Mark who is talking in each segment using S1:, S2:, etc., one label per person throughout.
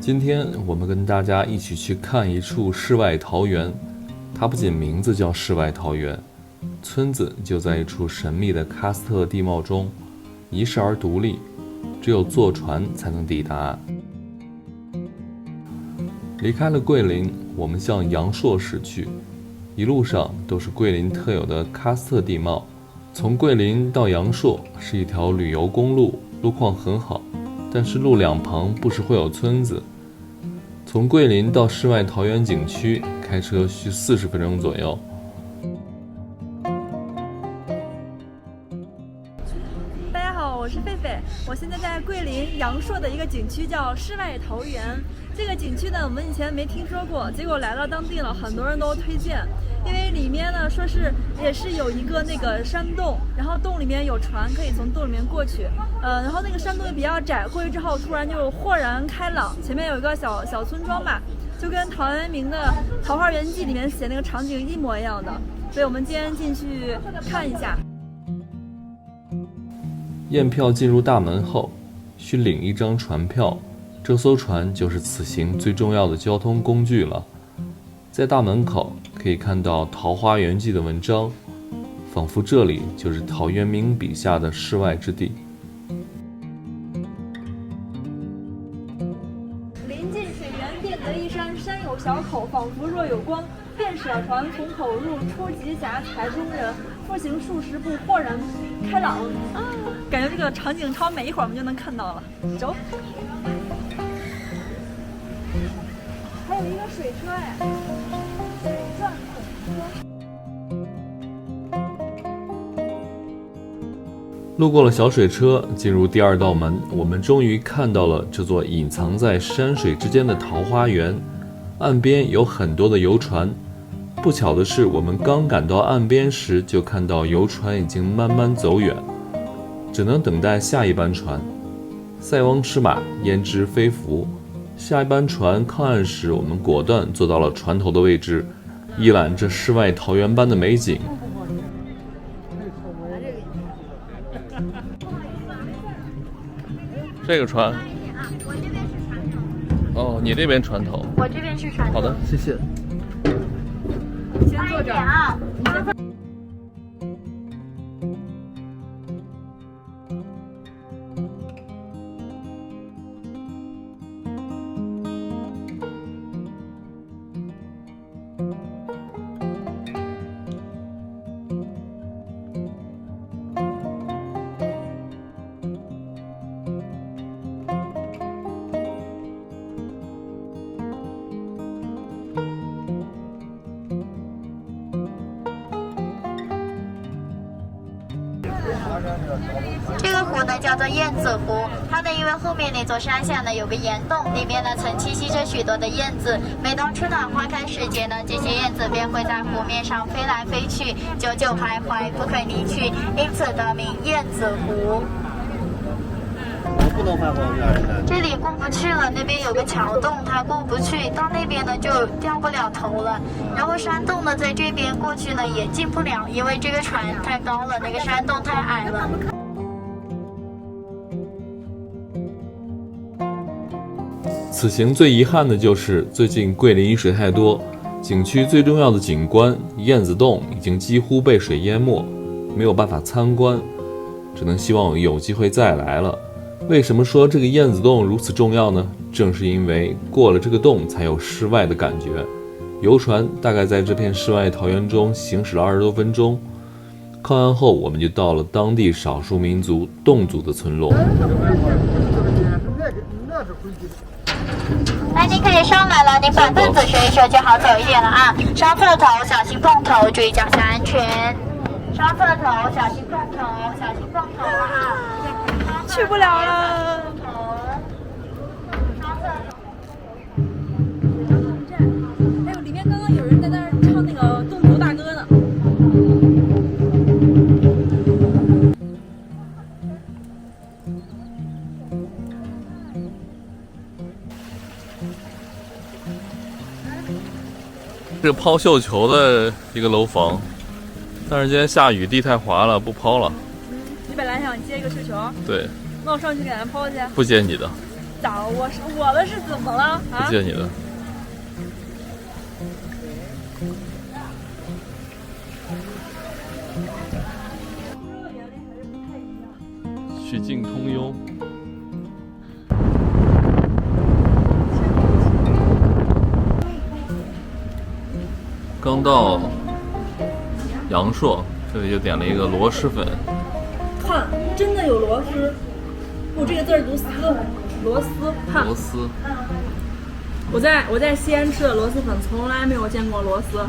S1: 今天我们跟大家一起去看一处世外桃源，它不仅名字叫世外桃源，村子就在一处神秘的喀斯特地貌中，遗世而独立，只有坐船才能抵达。离开了桂林，我们向阳朔驶去，一路上都是桂林特有的喀斯特地貌。从桂林到阳朔是一条旅游公路，路况很好，但是路两旁不时会有村子。从桂林到世外桃源景区开车需40分钟左右。
S2: 大家好，我是狒狒，我现在在桂林阳朔的一个景区叫世外桃源。这个景区呢，我们以前没听说过，结果来到当地了，很多人都推荐。因为里面呢说是也是有一个那个山洞，然后洞里面有船可以从洞里面过去，然后那个山洞也比较窄，过去之后突然就豁然开朗，前面有一个小村庄吧，就跟陶渊明的《桃花源记》里面写那个场景一模一样的，所以我们今天进去看一下。
S1: 验票进入大门后，需领一张船票，这艘船就是此行最重要的交通工具了。在大门口可以看到《桃花源记》的文章，仿佛这里就是陶渊明笔下的世外之地。
S2: 临近水源，便得一山，山有小口，仿佛若有光。便舍船从口入，出极狭，才中人。复行数十步，豁然开朗。感觉这个场景超美，一会儿我们就能看到了。走。还有一个水车哎，水转孔车。
S1: 路过了小水车，进入第二道门，我们终于看到了这座隐藏在山水之间的桃花源。岸边有很多的游船，不巧的是，我们刚赶到岸边时，就看到游船已经慢慢走远，只能等待下一班船。塞翁失马，焉知非福。下一班船靠岸时，我们果断坐到了船头的位置，一览这世外桃源般的美景。这个船，哦，你这边船头，
S3: 我这边是船头。
S1: 好的，谢谢。
S2: 先坐着
S3: 啊。这个湖呢叫做燕子湖，它呢因为后面那座山下呢有个岩洞，里面呢曾栖息着许多的燕子。每当春暖花开时节呢，这些燕子便会在湖面上飞来飞去，久久徘徊，不肯离去，因此得名燕子湖。
S4: 不能翻黄片的。
S3: 这里过不去了，那边有个桥洞，它过不去，到那边呢就掉不了头了。然后山洞呢在这边过去呢也进不了，因为这个船太高了，那个山洞太矮了。
S1: 此行最遗憾的就是最近桂林雨水太多，景区最重要的景观燕子洞已经几乎被水淹没，没有办法参观，只能希望有机会再来了。为什么说这个燕子洞如此重要呢？正是因为过了这个洞才有世外的感觉。游船大概在这片世外桃源中行驶了20多分钟，靠岸后我们就到了当地少数民族侗族的村落。
S3: 来，您可以上来了，您把凳子收一收就好走一点了啊。双侧头，小心碰头，注意脚下安全。双侧头，小心碰头，小心碰头啊！
S2: 去不了了。哎呦，里面刚刚有人在那儿唱那个侗族大歌呢。
S1: 是抛绣球的一个楼房，但是今天下雨，地太滑了，不抛了。
S2: 你本来想接一个绣球，
S1: 对，
S2: 那我上去给咱抛去。
S1: 不接你的。
S2: 咋了？我的是怎么了啊？
S1: 不借你的。曲径通幽。刚到阳朔，这里就点了一个螺蛳粉。
S2: 看，真的有螺丝。我这个字儿读丝，螺丝。看，
S1: 螺丝。
S2: 我在西安吃的螺蛳粉，从来没有见过螺丝，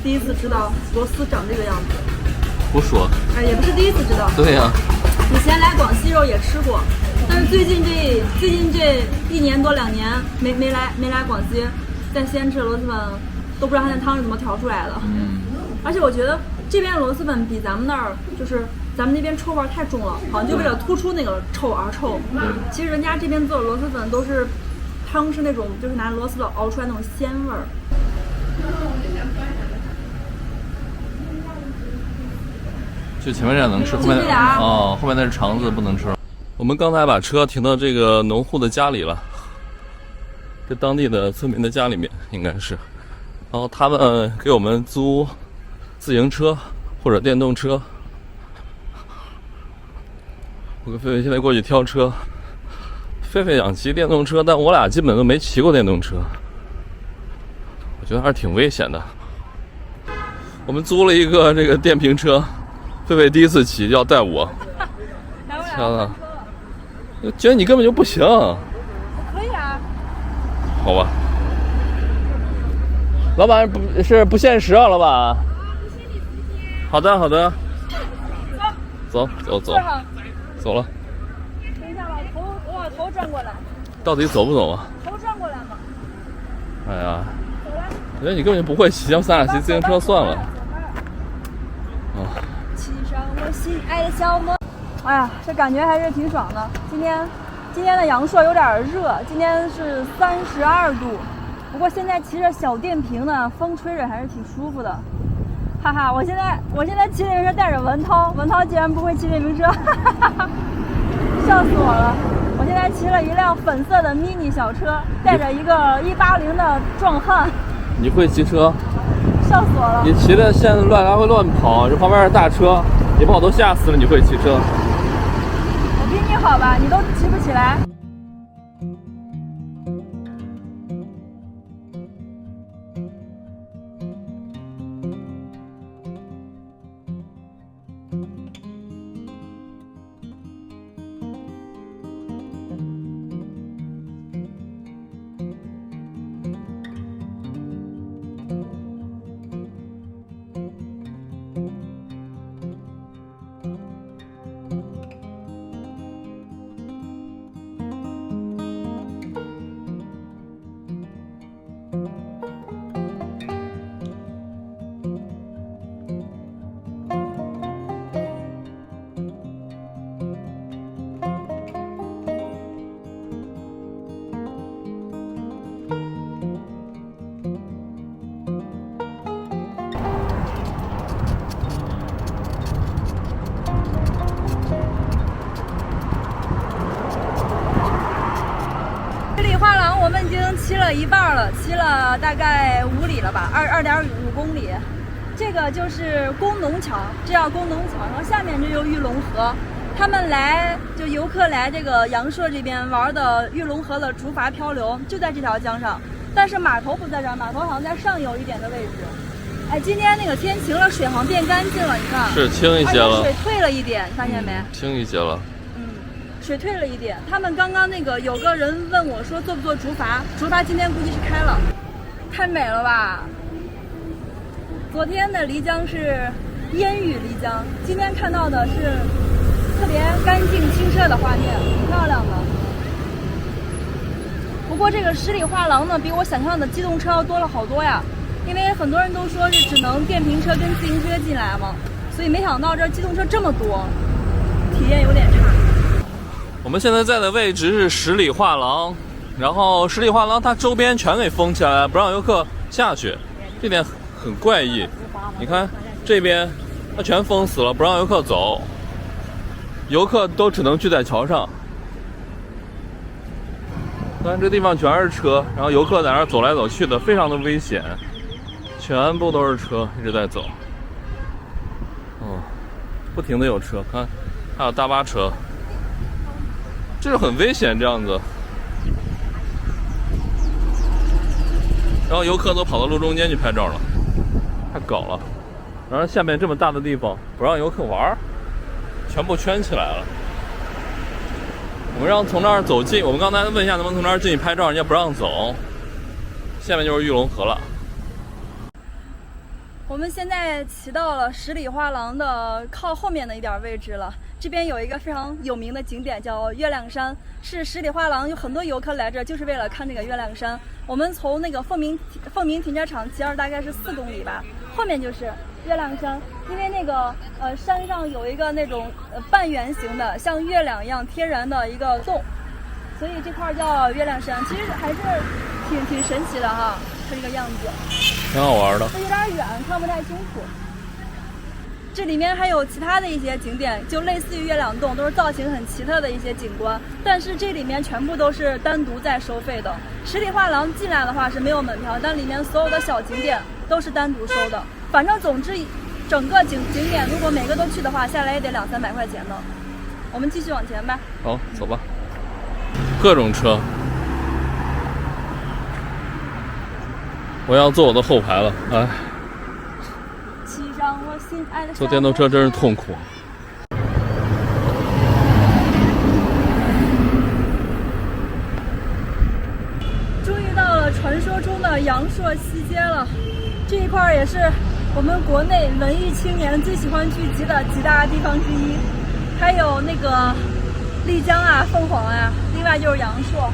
S2: 第一次知道螺丝长这个样子。
S1: 胡说。
S2: 哎，也不是第一次知道。
S1: 对呀。
S2: 以前来广西肉也吃过，但是最近这1年多2年没来广西，在西安吃的螺蛳粉都不知道它那汤是怎么调出来的。而且我觉得这边的螺蛳粉比咱们那儿就是咱们那边臭味太重了，好像就为了突出那个臭而臭。其实人家这边做的螺蛳粉都是汤是那种就是拿螺蛳粉熬出来那种鲜味儿。
S1: 就前面这样能吃，后面后面那是肠子不能吃。我们刚才把车停到这个农户的家里了，这当地的村民的家里面应该是，然后他们给我们租自行车或者电动车。我跟菲菲现在过去挑车，菲菲想骑电动车，但我俩基本都没骑过电动车，我觉得还是挺危险的。我们租了一个这个电瓶车。菲菲第一次骑要带我，天呐，觉得你根本就不行。
S2: 我可以啊。
S1: 好吧。老板不限时啊，老板。好的好的。走。走了。
S2: 等一下，我把头转过来。
S1: 到底走不走啊？
S2: 头转过来嘛。
S1: 哎呀，我觉得你根本就不会骑，要不咱俩骑自行车算了。
S2: 我心爱的小魔，哎呀，这感觉还是挺爽的。今天的阳朔有点热，今天是32度，不过现在骑着小电瓶呢，风吹着还是挺舒服的。哈哈，我现在骑电瓶车带着文涛竟然不会骑电瓶车，哈哈，笑死我了。我现在骑了一辆粉色的迷你小车，带着一个180的壮汉。
S1: 你会骑车？
S2: 笑死我了！
S1: 你骑的现在来回乱跑，这旁边是大车，你把我都吓死了。你会骑车？
S2: 我比你好吧？你都骑不起来。我们已经骑了一半了，骑了大概5里了吧，2.5公里。这个就是工农桥，这叫工农桥，然后下面这就是玉龙河。他们游客来这个阳朔这边玩的玉龙河的竹筏漂流就在这条江上，但是码头不在这儿，码头好像在上游一点的位置。哎，今天那个天晴了，水好像变干净了，你看。
S1: 是清一些了。
S2: 水退了一点，你发现没？
S1: 清一些了。
S2: 水退了一点，他们刚刚那个有个人问我说坐不坐竹筏，竹筏今天估计是开了，太美了吧！昨天的漓江是烟雨漓江，今天看到的是特别干净清澈的画面，挺漂亮的。不过这个十里画廊呢，比我想象的机动车要多了好多呀，因为很多人都说是只能电瓶车跟自行车进来嘛，所以没想到这机动车这么多，体验有点差。
S1: 我们现在在的位置是十里画廊，然后十里画廊它周边全给封起来了，不让游客下去，这点很怪异。你看这边它全封死了，不让游客走，游客都只能聚在桥上。看这地方全是车，然后游客在那儿走来走去的，非常的危险，全部都是车一直在走。不停的有车，看还有大巴车，这是很危险这样子。然后游客都跑到路中间去拍照了，太搞了。然后下面这么大的地方不让游客玩，全部圈起来了。我们让从那儿走近，我们刚才问一下能不能从那儿进去拍照，人家不让走。下面就是玉龙河了。
S2: 我们现在骑到了十里画廊的靠后面的一点位置了。这边有一个非常有名的景点叫月亮山，是十里画廊有很多游客来这就是为了看这个月亮山。我们从那个凤鸣停车场骑了大概是4公里吧，后面就是月亮山。因为那个山上有一个那种半圆形的像月亮一样天然的一个洞，所以这块叫月亮山。其实还是挺神奇的哈，它这个样子
S1: 挺好玩的，
S2: 有点远看不太清楚。这里面还有其他的一些景点，就类似于月亮洞，都是造型很奇特的一些景观，但是这里面全部都是单独在收费的。十里画廊进来的话是没有门票，但里面所有的小景点都是单独收的。反正总之整个景点如果每个都去的话，下来也得200-300块钱呢。我们继续往前吧。
S1: 好，走吧。各种车，我要坐我的后排了，哎。坐电动车真是痛苦。
S2: 终于到了传说中的阳朔西街了，这一块也是我们国内文艺青年最喜欢聚集的几大地方之一。还有那个丽江啊、凤凰啊，另外就是阳朔。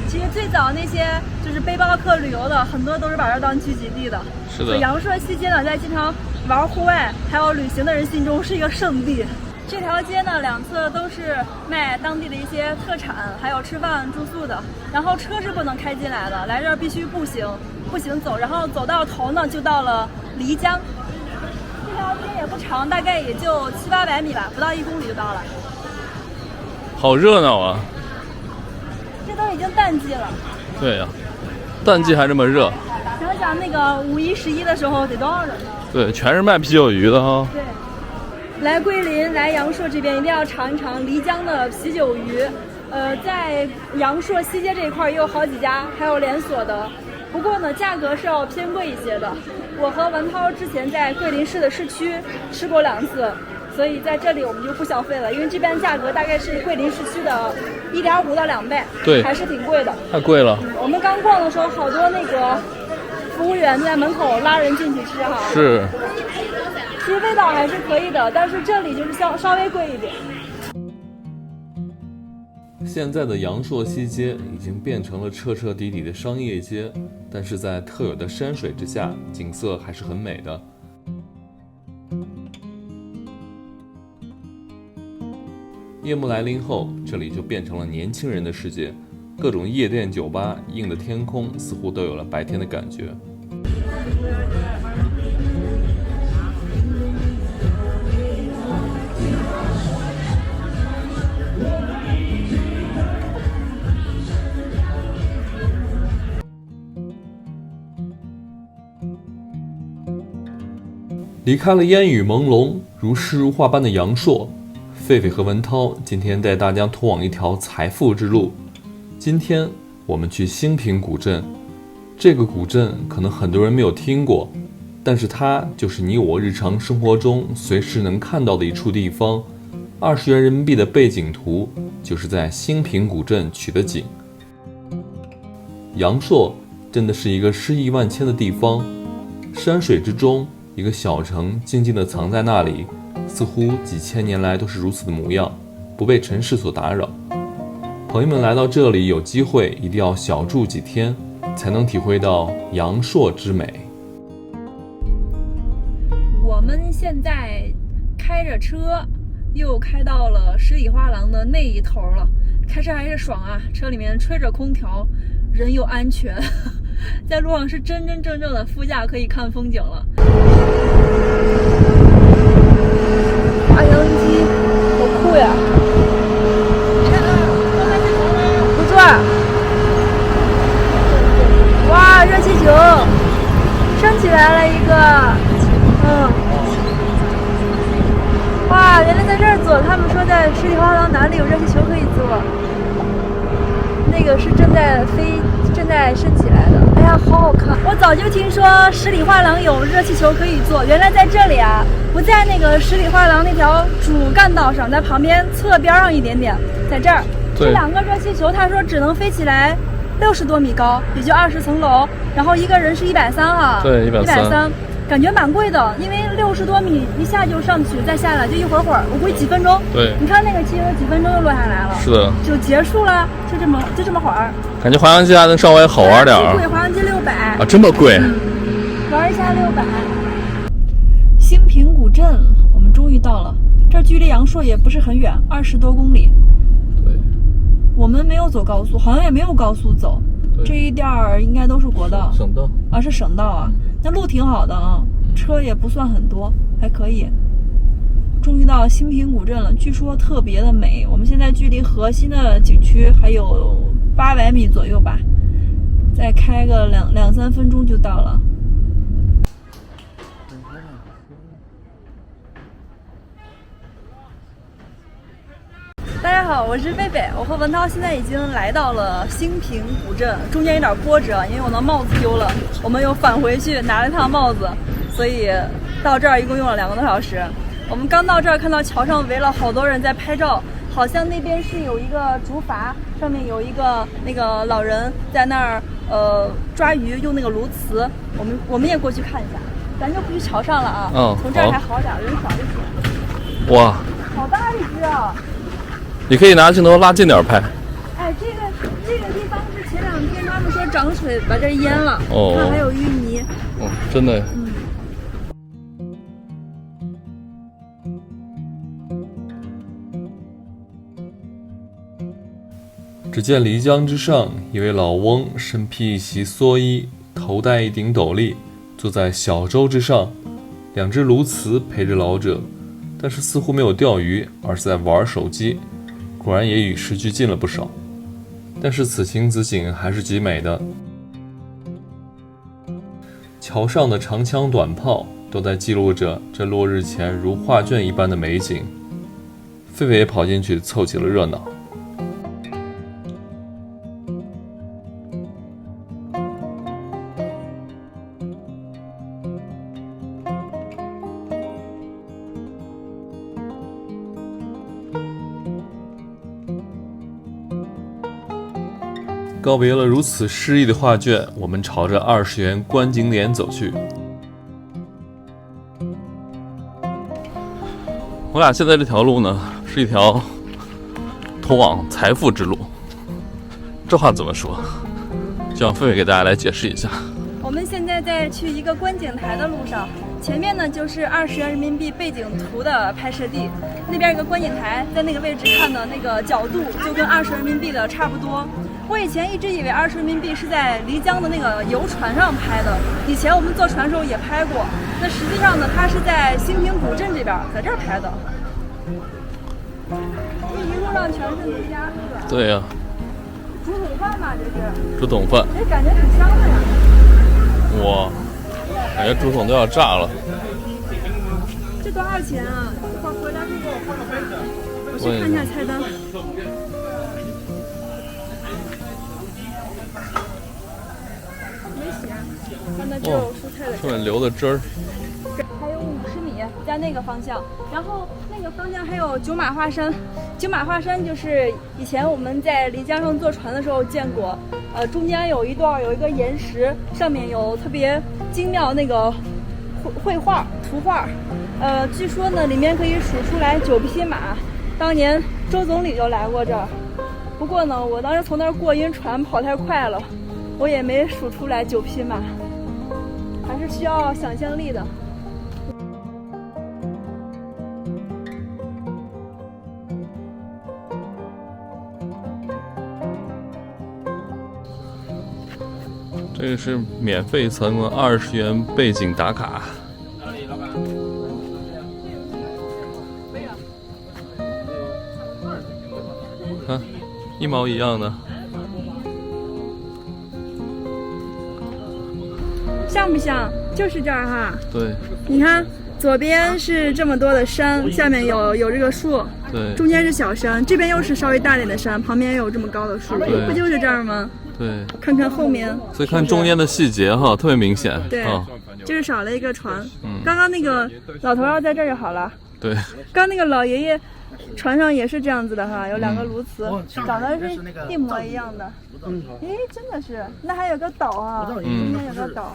S2: 其实最早那些就是背包客旅游的，很多都是把这当聚集地的。
S1: 是的。
S2: 所以阳朔西街呢，在经常玩户外还有旅行的人心中是一个圣地。这条街呢，两侧都是卖当地的一些特产，还有吃饭住宿的。然后车是不能开进来的，来这儿必须步行走，然后走到头呢就到了漓江。这条街也不长，大概也就700-800米吧，不到1公里就到了。
S1: 好热闹啊！
S2: 这都已经淡季了。
S1: 对呀，淡季还这么热。
S2: 想想那个5一、11的时候得多少人呢？
S1: 对，全是卖啤酒鱼的哈。
S2: 对，来桂林、来阳朔这边一定要尝一尝漓江的啤酒鱼。在阳朔西街这一块也有好几家，还有连锁的。不过呢，价格是要偏贵一些的。我和文涛之前在桂林市的市区吃过2次，所以在这里我们就不消费了，因为这边价格大概是桂林市区的1.5到2倍，
S1: 对，
S2: 还是挺贵的。
S1: 太贵了。
S2: 我们刚逛的时候，好多那个服务员在门口拉人进去吃哈。
S1: 是。
S2: 其实味道还是可以的，但是这里就是稍微贵一点。
S1: 现在的阳朔西街已经变成了彻彻底底的商业街，但是在特有的山水之下，景色还是很美的。夜幕来临后，这里就变成了年轻人的世界，各种夜店酒吧映的天空似乎都有了白天的感觉。离开了烟雨朦胧、如诗如画般的阳朔，狒狒和文涛今天带大家通往一条财富之路。今天我们去兴平古镇，这个古镇可能很多人没有听过，但是它就是你我日常生活中随时能看到的一处地方。20元人民币的背景图就是在兴平古镇取的景。阳朔真的是一个诗意万千的地方，山水之中一个小城静静地藏在那里，似乎几千年来都是如此的模样，不被尘世所打扰。朋友们来到这里有机会一定要小住几天，才能体会到阳朔之美。
S2: 我们现在开着车又开到了十里画廊的那一头了，开车还是爽啊，车里面吹着空调，人又安全，在路上是真真正正的副驾可以看风景了。滑翔机好酷呀！不转。花廊哪里有热气球可以坐？那个是正在升起来的。哎呀，好好看！我早就听说十里画廊有热气球可以坐，原来在这里啊，不在那个十里画廊那条主干道上，在旁边侧边上一点点，在这儿。这2个热气球，他说只能飞起来60多米高，也就20层楼，然后一个人是130哈。
S1: 对，130。
S2: 感觉蛮贵的，因为60多米一下就上去，再下来就一会儿，我估计几分钟。
S1: 对，
S2: 你看那个气球几分钟就落下来了。
S1: 是的，
S2: 就结束了，就这么会儿。
S1: 感觉滑翔机还能稍微好玩点儿。
S2: 贵，滑翔机600
S1: 啊，这么贵？
S2: 玩一下600。兴平古镇，我们终于到了，这距离阳朔也不是很远，20多公里。
S1: 对，
S2: 我们没有走高速，好像也没有高速走。这一点儿应该都是国道，
S1: 省道
S2: 啊，是省道啊。那路挺好的啊，车也不算很多，还可以。终于到兴平古镇了，据说特别的美。我们现在距离核心的景区还有800米左右吧，再开个两三分钟就到了。大家好，我是贝贝，我和文涛现在已经来到了兴平古镇，中间有点波折，因为我的帽子丢了，我们又返回去拿了一趟帽子，所以到这儿一共用了2个多小时。我们刚到这儿，看到桥上围了好多人在拍照，好像那边是有一个竹筏，上面有一个那个老人在那儿抓鱼，用那个鸬鹚。我们也过去看一下，咱就不去桥上了啊。从这儿还好点，人少一些。
S1: 哇，
S2: 好大一只啊！
S1: 你可以拿镜头拉近点拍。
S2: 哎，这个地方是前2天他们说涨水把这淹了，看还有淤泥。
S1: 哦，真的。只见漓江之上，一位老翁身披一袭蓑衣，头戴一顶斗笠，坐在小舟之上，2只鸬鹚陪着老者，但是似乎没有钓鱼，而是在玩手机。果然也与时俱进了不少，但是此情此景还是极美的。桥上的长枪短炮都在记录着这落日前如画卷一般的美景。狒狒也跑进去凑起了热闹。告别了如此诗意的画卷，我们朝着20元观景点走去。我俩现在这条路呢，是一条通往财富之路。这话怎么说？就让狒狒给大家来解释一下。
S2: 我们现在在去一个观景台的路上，前面呢就是20元人民币背景图的拍摄地，那边有个观景台，在那个位置看的那个角度就跟20人民币的差不多。我以前一直以为20人民币是在漓江的那个游船上拍的，以前我们坐船的时候也拍过。那实际上呢，它是在兴平古镇这边，在这儿拍的。这一路上全是农家，是吧？
S1: 对呀。
S2: 竹筒饭嘛，这是。
S1: 竹筒饭。
S2: 哎，感觉挺香的呀。
S1: 哇，感觉竹筒都要炸了。
S2: 这多少钱啊？一会儿回来我去看一下菜单。看到这有蔬菜的，
S1: 上面流的汁儿。
S2: 还有50米在那个方向，然后那个方向还有九马画山。九马画山就是以前我们在漓江上坐船的时候见过，中间有一段有一个岩石，上面有特别精妙那个绘画图画，据说呢里面可以数出来9匹马，当年周总理就来过这儿。不过呢，我当时从那儿过，因为船跑太快了，我也没数出来9匹马。还是需要想象力的。
S1: 这个是免费层20元背景打卡。看，一毛一样的。像
S2: 不像？就是这儿哈。
S1: 对。
S2: 你看，左边是这么多的山，下面有这个树，
S1: 对
S2: 中间是小山，这边又是稍微大点的山，旁边也有这么高的树，
S1: 对
S2: 不就是这儿吗？
S1: 对，
S2: 看看后面，
S1: 所以看中间的细节哈，特别明显。
S2: 对
S1: 啊，
S2: 就是少了一个船。刚刚那个老头要在这儿就好了。
S1: 对，
S2: 刚那个老爷爷船上也是这样子的哈，有2个鸬鹚，长得是一模一样的。诶，真的是，那还有个岛啊，中间有个岛。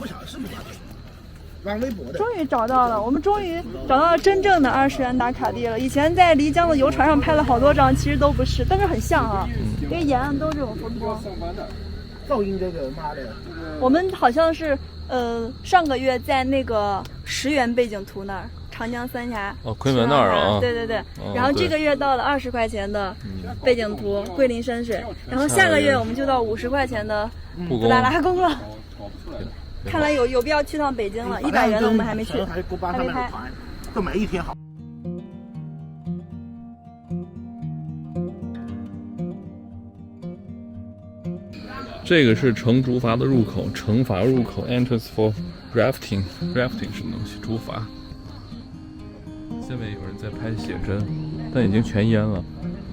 S2: 终于找到了，我们终于找到了真正的20元打卡地了。以前在漓江的游船上拍了好多张，其实都不是，但是很像啊，因为沿岸都是这种风光。
S4: 噪音这个妈的，
S2: 我们好像是上个月在那个10元背景图那儿，长江三峡
S1: 昆明那儿啊，
S2: 对，然后这个月到了20块钱的背景图桂林山水，然后下个月我们就到50块钱的布达拉宫了。看来有必要去趟北京了，100元的我们还没去，还没拍，
S4: 就每一天好。
S1: 这个是乘竹筏的入口，乘筏入口 entrance for rafting 是什么东西？竹筏。下面有人在拍写真，但已经全淹了。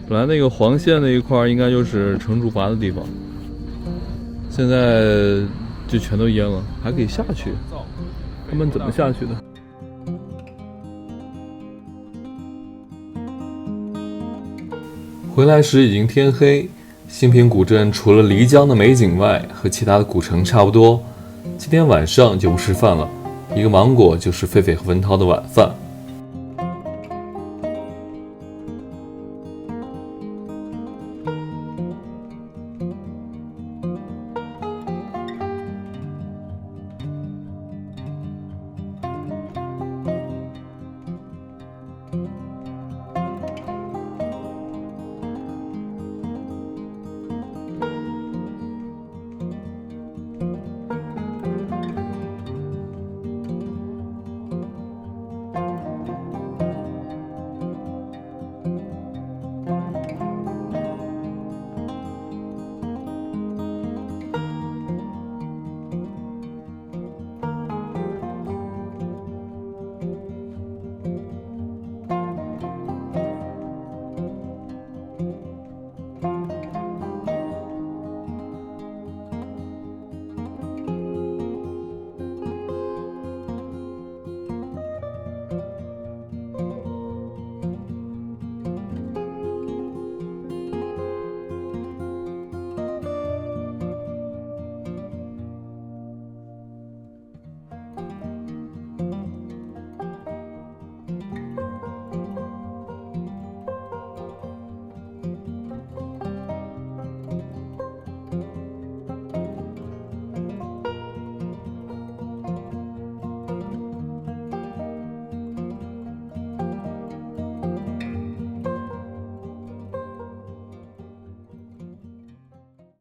S1: 本来那个黄线那一块应该就是乘竹筏的地方，现在就全都淹了，还可以下去。他们怎么下去的？回来时已经天黑。兴平古镇除了漓江的美景外，和其他的古城差不多。今天晚上就不吃饭了，一个芒果就是狒狒和文涛的晚饭。